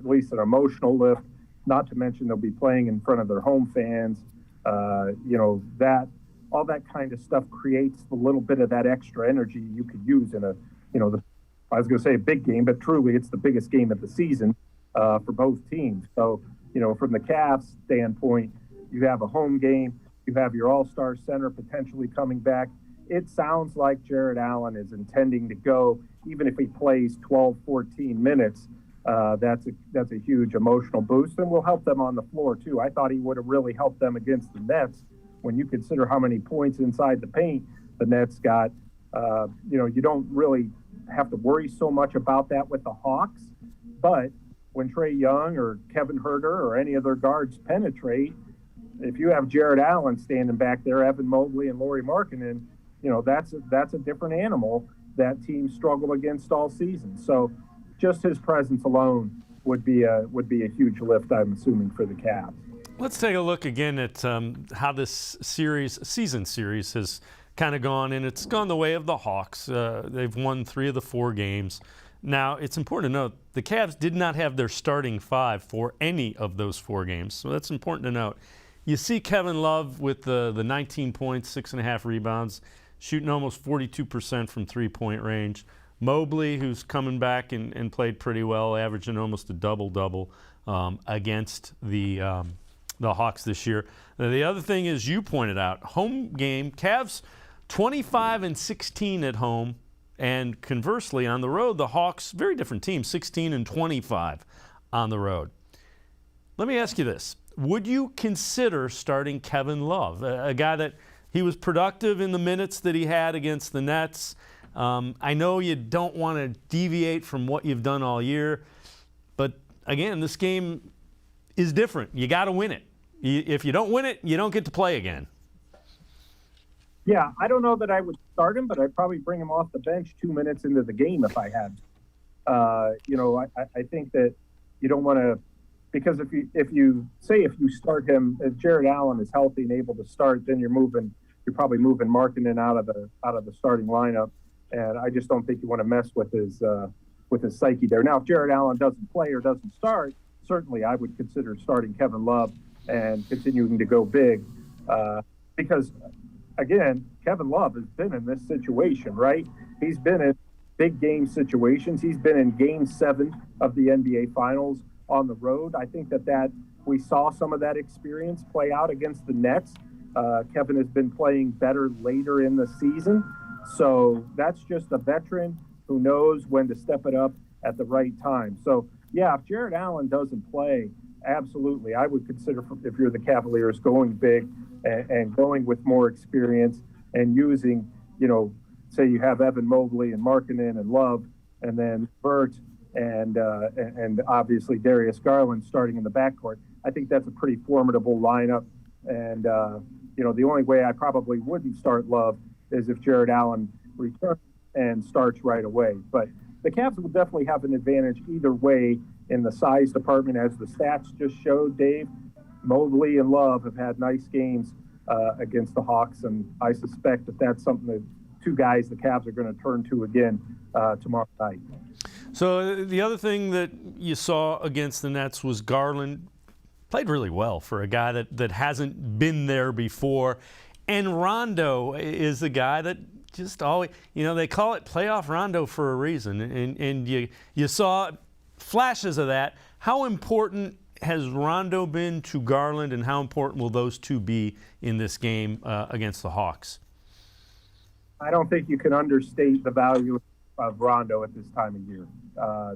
least an emotional lift. Not to mention they'll be playing in front of their home fans. That all that kind of stuff creates a little bit of that extra energy you could use in I was going to say a big game, but truly it's the biggest game of the season for both teams. So, from the Cavs standpoint, you have a home game, you have your all-star center potentially coming back. It sounds like Jared Allen is intending to go, even if he plays 12, 14 minutes. That's a huge emotional boost, and will help them on the floor too. I thought he would have really helped them against the Nets. When you consider how many points inside the paint the Nets got, you don't really have to worry so much about that with the Hawks. But when Trae Young or Kevin Huerter or any of their guards penetrate, if you have Jared Allen standing back there, Evan Mobley and Lauri Markkanen, that's a different animal that teams struggle against all season. So just his presence alone would be a huge lift, I'm assuming, for the Cavs. Let's take a look again at how this season series has kind of gone, and it's gone the way of the Hawks. They've won 3 of the 4 games. Now, it's important to note the Cavs did not have their starting 5 for any of those 4 games, so that's important to note. You see Kevin Love with the 19 points, 6.5 rebounds, shooting almost 42% from three-point range. Mobley, who's coming back and played pretty well, averaging almost a double-double against the Hawks this year. Now, the other thing is, you pointed out, home game, Cavs 25-16 at home, and conversely on the road, the Hawks, very different team, 16-25 on the road. Let me ask you this. Would you consider starting Kevin Love, a guy that he was productive in the minutes that he had against the Nets? I know you don't want to deviate from what you've done all year, but again, this game is different. You got to win it. If you don't win it, you don't get to play again. Yeah, I don't know that I would start him, but I'd probably bring him off the bench 2 minutes into the game if I had. I think that you don't want to, because if you start him, if Jared Allen is healthy and able to start, then you're probably moving Markkanen out of the starting lineup, and I just don't think you want to mess with his psyche there. Now, if Jared Allen doesn't play or doesn't start, certainly I would consider starting Kevin Love and continuing to go big, because again, Kevin Love has been in this situation, right? He's been in big game situations. He's been in Game 7 of the NBA Finals on the road. I think that we saw some of that experience play out against the Nets. Kevin has been playing better later in the season. So that's just a veteran who knows when to step it up at the right time. So, yeah, if Jared Allen doesn't play, absolutely, I would consider, if you're the Cavaliers, going big and going with more experience and using, say you have Evan Mobley and Markkanen and Love, and then Burt and obviously Darius Garland starting in the backcourt. I think that's a pretty formidable lineup. And, the only way I probably wouldn't start Love is if Jared Allen returns and starts right away. But the Cavs will definitely have an advantage either way in the size department, as the stats just showed, Dave. Mobley and Love have had nice games against the Hawks, and I suspect that's something that 2 guys the Cavs are going to turn to again tomorrow night. So the other thing that you saw against the Nets was Garland played really well for a guy that hasn't been there before. And Rondo is a guy that just always, they call it playoff Rondo for a reason. And you saw flashes of that. How important has Rondo been to Garland, and how important will those two be in this game against the Hawks? I don't think you can understate the value of Rondo at this time of year.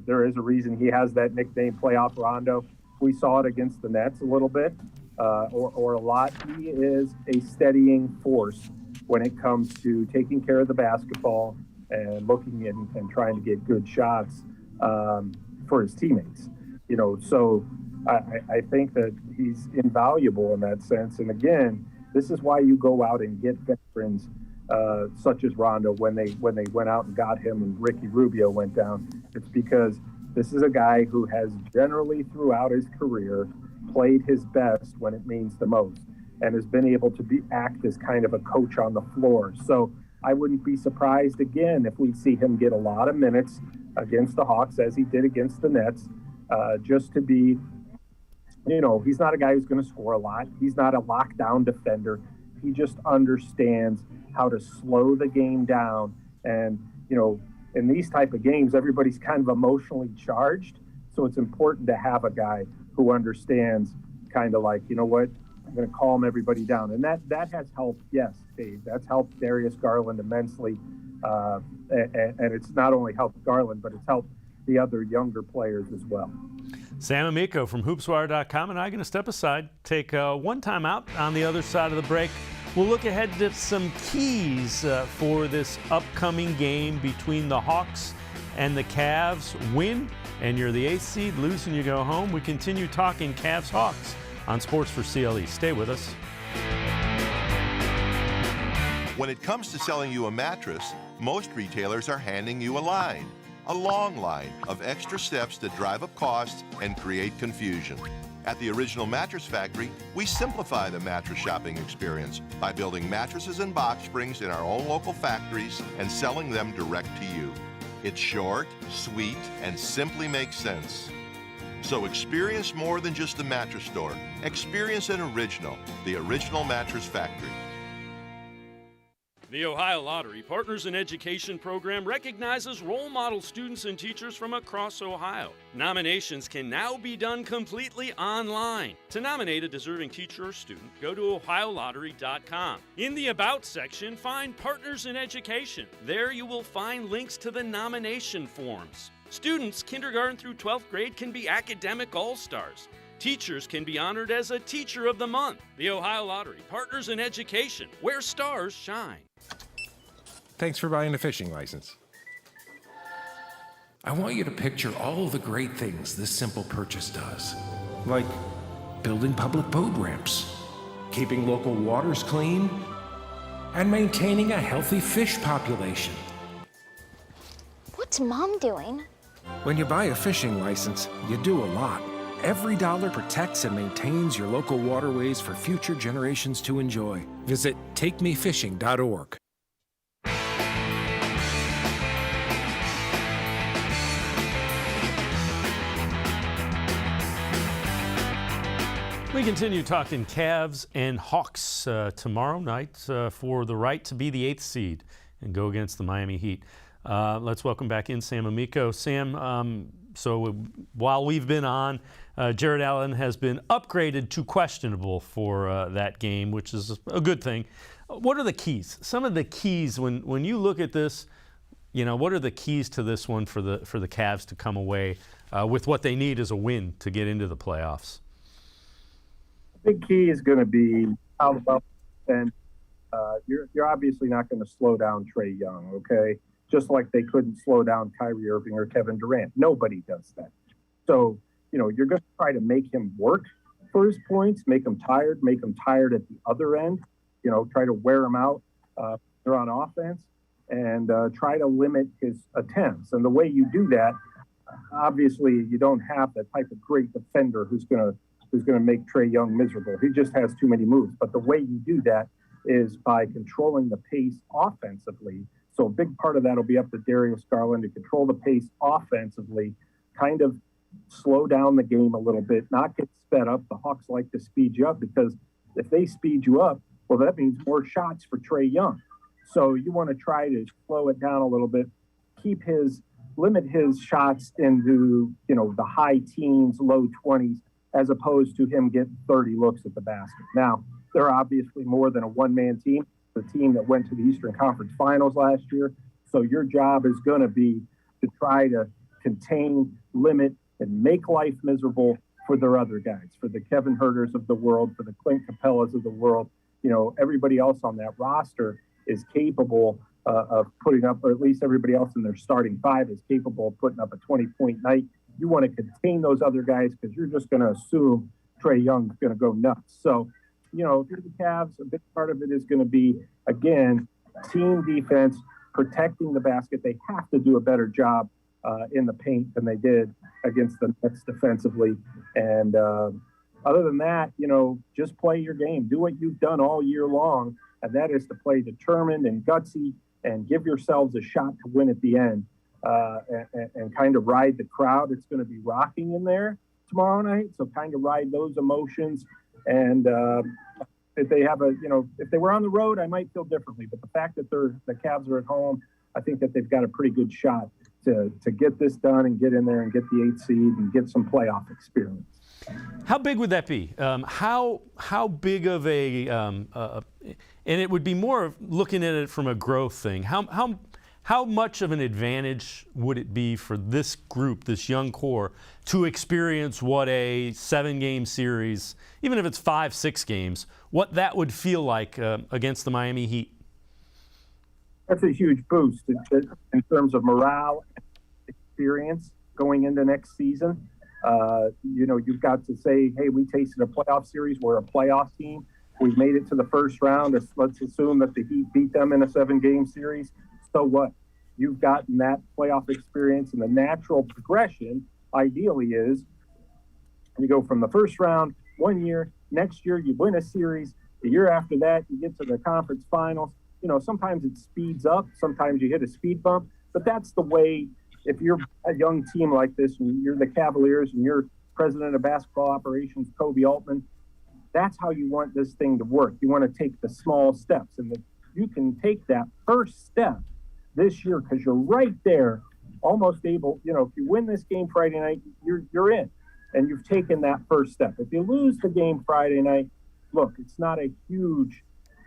There is a reason he has that nickname, Playoff Rondo. We saw it against the Nets a little bit, or a lot. He is a steadying force when it comes to taking care of the basketball and looking in and trying to get good shots for his teammates. So I think that he's invaluable in that sense. And again, this is why you go out and get veterans such as Rondo when they went out and got him and Ricky Rubio went down. It's because this is a guy who has generally throughout his career played his best when it means the most and has been able to act as kind of a coach on the floor. So I wouldn't be surprised again if we see him get a lot of minutes against the Hawks as he did against the Nets, just to be, he's not a guy who's going to score a lot. He's not a lockdown defender. He just understands how to slow the game down. And, in these type of games, everybody's kind of emotionally charged. So it's important to have a guy who understands kind of like, I'm going to calm everybody down. And that has helped, yes, Dave, that's helped Darius Garland immensely. And it's not only helped Garland, but it's helped the other younger players as well. Sam Amico from hoopswire.com and I'm going to step aside, take one time out. On the other side of the break, we'll look ahead to some keys for this upcoming game between the Hawks and the Cavs. Win, and you're the 8th seed. Lose, and you go home. We continue talking Cavs-Hawks on Sports4CLE. Stay with us. When it comes to selling you a mattress, most retailers are handing you a line. A long line of extra steps that drive up costs and create confusion. At the Original Mattress Factory, we simplify the mattress shopping experience by building mattresses and box springs in our own local factories and selling them direct to you. It's short, sweet, and simply makes sense. So experience more than just a mattress store. Experience an original, the Original Mattress Factory. The Ohio Lottery Partners in Education program recognizes role model students and teachers from across Ohio. Nominations can now be done completely online. To nominate a deserving teacher or student, go to ohiolottery.com. In the About section, find Partners in Education. There you will find links to the nomination forms. Students, kindergarten through 12th grade, can be academic all-stars. Teachers can be honored as a Teacher of the Month. The Ohio Lottery Partners in Education, where stars shine. Thanks for buying a fishing license. I want you to picture all of the great things this simple purchase does. Like building public boat ramps, keeping local waters clean, and maintaining a healthy fish population. What's Mom doing? When you buy a fishing license, you do a lot. Every dollar protects and maintains your local waterways for future generations to enjoy. Visit takemefishing.org. We continue talking Cavs and Hawks tomorrow night for the right to be the 8th seed and go against the Miami Heat. Let's welcome back in Sam Amico. Sam, so while we've been on, Jared Allen has been upgraded to questionable for that game, which is a good thing. What are the keys? Some of the keys when you look at this, what are the keys to this one for the Cavs to come away with what they need as a win to get into the playoffs? Big key is going to be how well and you're obviously not going to slow down Trae Young, okay? Just like they couldn't slow down Kyrie Irving or Kevin Durant. Nobody does that. So, you're going to try to make him work for his points, make him tired at the other end, try to wear him out they're on offense and try to limit his attempts. And the way you do that, obviously you don't have that type of great defender who's going to make Trae Young miserable. He just has too many moves. But the way you do that is by controlling the pace offensively. So a big part of that will be up to Darius Garland to control the pace offensively, kind of slow down the game a little bit, not get sped up. The Hawks like to speed you up because if they speed you up, well, that means more shots for Trae Young. So you want to try to slow it down a little bit, limit his shots into, the high teens, low 20s, as opposed to him getting 30 looks at the basket. Now, they're obviously more than a one-man team, the team that went to the Eastern Conference Finals last year. So your job is going to be to try to contain, limit, and make life miserable for their other guys, for the Kevin Huerters of the world, for the Clint Capellas of the world. You know, everybody else on that roster is capable of putting up, or at least everybody else in their starting five is capable of putting up a 20-point night. You want to contain those other guys because you're just going to assume Trae Young's going to go nuts. So, you know, if you're the Cavs, a big part of it is going to be, again, team defense, protecting the basket. They have to do a better job in the paint than they did against the Nets defensively. And other than that, you know, just play your game. Do what you've done all year long, and that is to play determined and gutsy and give yourselves a shot to win at the end and kind of ride the crowd. It's going to be rocking in there tomorrow night, so kind of ride those emotions. And if they have if they were on the road, I might feel differently. But the fact that the Cavs are at home, I think that they've got a pretty good shot to get this done and get in there and get the 8th seed and get some playoff experience. How big would that be? How big of a and it would be more of looking at it from a growth thing. How much of an advantage would it be for this group, this young core, to experience what a 7-game series, even if it's 5-6 games, what that would feel like against the Miami Heat? That's a huge boost in terms of morale and experience going into next season. You know, you've got to say, hey, we tasted a playoff series. We're a playoff team. We made it to the first round. Let's assume that the Heat beat them in a 7-game series. So what? You've gotten that playoff experience, and the natural progression, ideally, is you go from the first round 1 year, next year you win a series, the year after that you get to the conference finals. You know, sometimes it speeds up, sometimes you hit a speed bump, but that's the way. If you're a young team like this and you're the Cavaliers and you're president of basketball operations, Kobe Altman, that's how you want this thing to work. You want to take the small steps, and you can take that first step this year because you're right there, almost able. You know, if you win this game Friday night, you're in, and you've taken that first step. If you lose the game Friday night, look, it's not a huge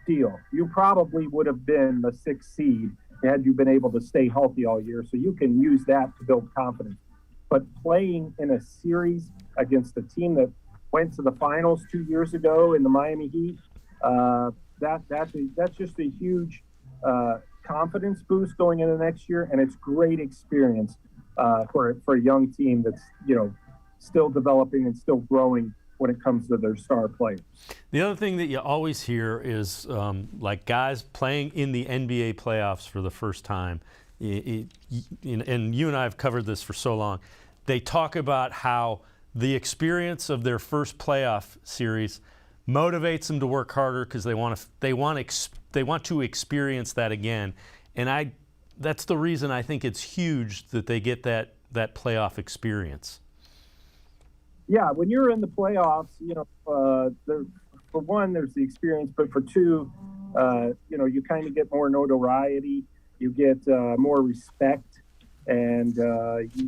deal. You probably would have been the 6th seed had you been able to stay healthy all year, so you can use that to build confidence. But playing in a series against a team that went to the finals 2 years ago in the Miami Heat, that's just a huge confidence boost going into next year, and it's great experience for a young team that's, you know, still developing and still growing when it comes to their star players. The other thing that you always hear is like guys playing in the NBA playoffs for the first time, and you and I have covered this for so long. They talk about how the experience of their first playoff series motivates them to work harder because they want to experience that again. And that's the reason I think it's huge that they get that playoff experience. Yeah, when you're in the playoffs, you know, for one, there's the experience, but for two, you know, you kind of get more notoriety, you get more respect, and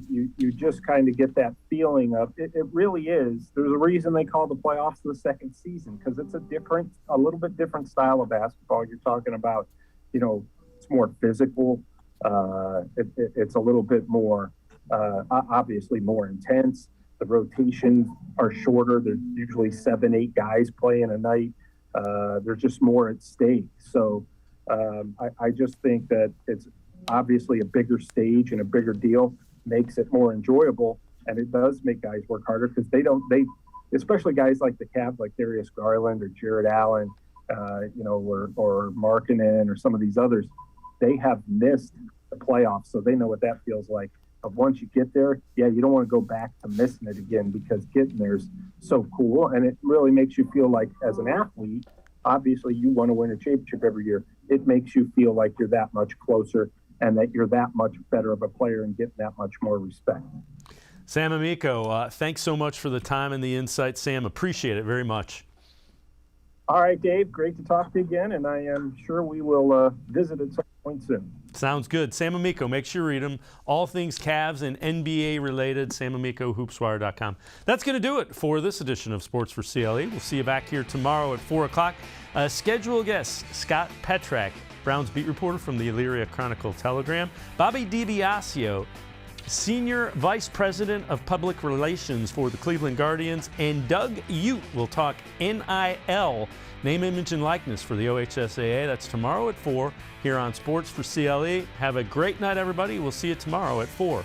you just kind of get that feeling of it really is. There's a reason they call the playoffs the second season, because it's a little bit different style of basketball. You're talking about, you know, it's more physical. It's a little bit more, obviously more intense. The rotations are shorter. There's usually 7-8 guys playing a night. There's just more at stake. So I just think that it's obviously a bigger stage and a bigger deal makes it more enjoyable. And it does make guys work harder because they especially guys like the Cavs, like Darius Garland or Jared Allen, you know, or Markkanen or some of these others, they have missed the playoffs. So they know what that feels like. But once you get there, yeah, you don't want to go back to missing it again because getting there is so cool. And it really makes you feel like, as an athlete, obviously you want to win a championship every year. It makes you feel like you're that much closer and that you're that much better of a player and getting that much more respect. Sam Amico, thanks so much for the time and the insight, Sam. Appreciate it very much. All right, Dave, great to talk to you again, and I am sure we will visit at some point soon. Sounds good. Sam Amico, make sure you read them. All things Cavs and NBA related, Sam Amico, hoopswire.com. That's going to do it for this edition of Sports for CLE. We'll see you back here tomorrow at 4 o'clock. Scheduled guest, Scott Petrak, Browns beat reporter from the Elyria Chronicle-Telegram. Bobby DiBiasio, Senior Vice President of Public Relations for the Cleveland Guardians. And Doug Ute will talk NIL, name, image, and likeness for the OHSAA. That's tomorrow at 4 here on Sports for CLE. Have a great night, everybody. We'll see you tomorrow at 4.